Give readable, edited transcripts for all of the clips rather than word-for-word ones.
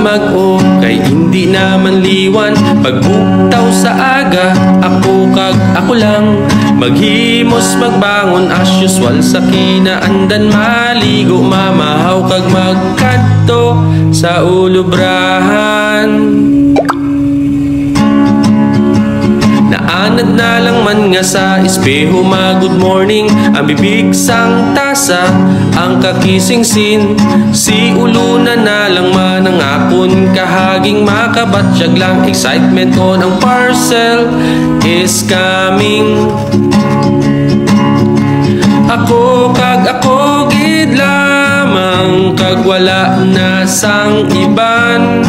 mag-o, kay hindi naman liwan. Pagbuktaw sa aga, ako kag ako lang maghimos magbangon as usual sa kinaandan. Maligo, mamahaw kag magkadto sa ulubrahan. Naanad na lang man nga sa espeho good morning. Ang bibig sang tasa, ang kakisingsin. Si uluna na lang man ang akon kahaging makabatsyag lang. Excitement on ang parcel is coming. Ako kag ako gid lamang, kag wala na sang iban.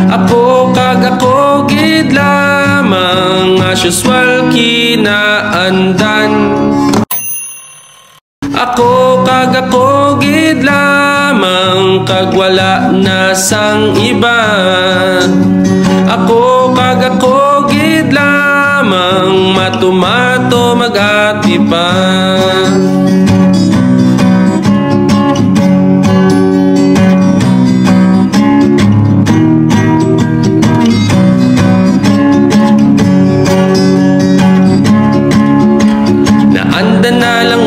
Ako kag ako gid lamang, as usual kinaandan. Ako kag ako gid lamang, kag wala na sang iban. Ako kag ako gid lamang, matumato mag-atipan.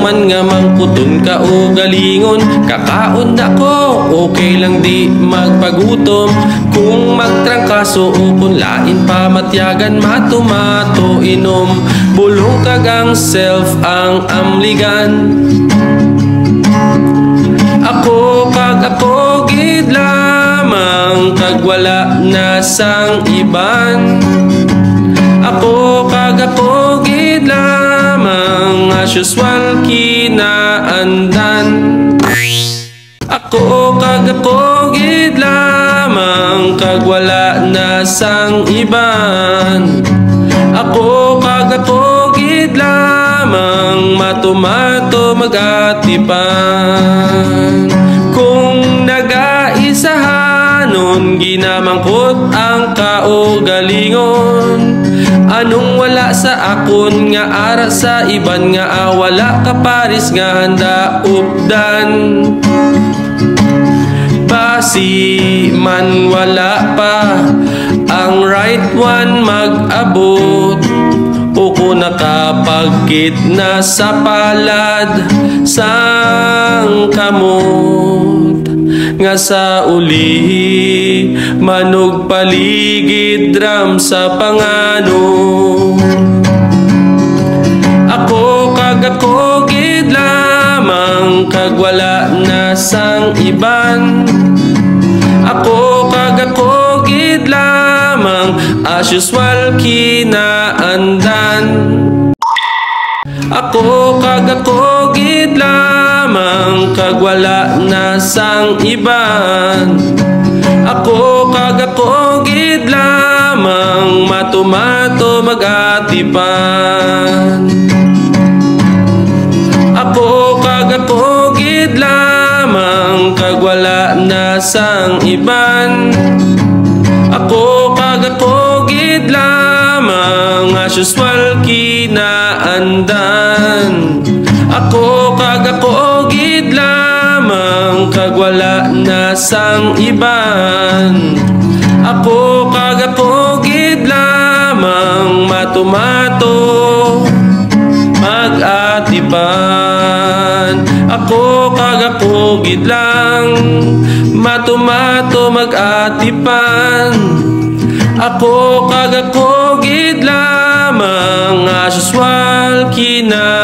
Nga mangkuton ka o galingon, kakaon na ko, okay lang di magpagutom. Kung magtrangkaso o kung lain pa matyagan, matumato inom. Bulong kagang self ang amligan. Ako kag ako gid lamang, kag wala na sang iban. Ako kag ako gid lamang, as usual kinaandan. Ako kag ako gid lamang, kag wala na sang iban. Ako kag ako gid lamang, matumato mag-atipan. Kung nagaisahanon, ginamangkot ang kaugalingon. Anong wala sa akon nga ara sa iban nga wala ka paris nga handa updan. Basi man wala pa ang right one mag-abot, o kung nakapagkit na sa palad sang kamot. Nga sa uli manog paligid ram sa pangano. Ako kag ako gid lamang, kag wala na sang iban. Ako kag ako gid lamang, as usual kinaandan. Ako kag ako gid lamang, kag wala na sang iban. Ako kag ako gid lamang, matumato mag-atipan. Ako kag ako gid lamang, kag wala na sang iban. Ako kag ako gid lamang, as usual kinaandan. Ako kag ako gid lamang, kag wala na sang iban. Ako kag ako gid lamang, matumato mag-atipan. Ako kag ako gid lang, matumato mag-atipan. Ako kag ako gid lamang, as usual kina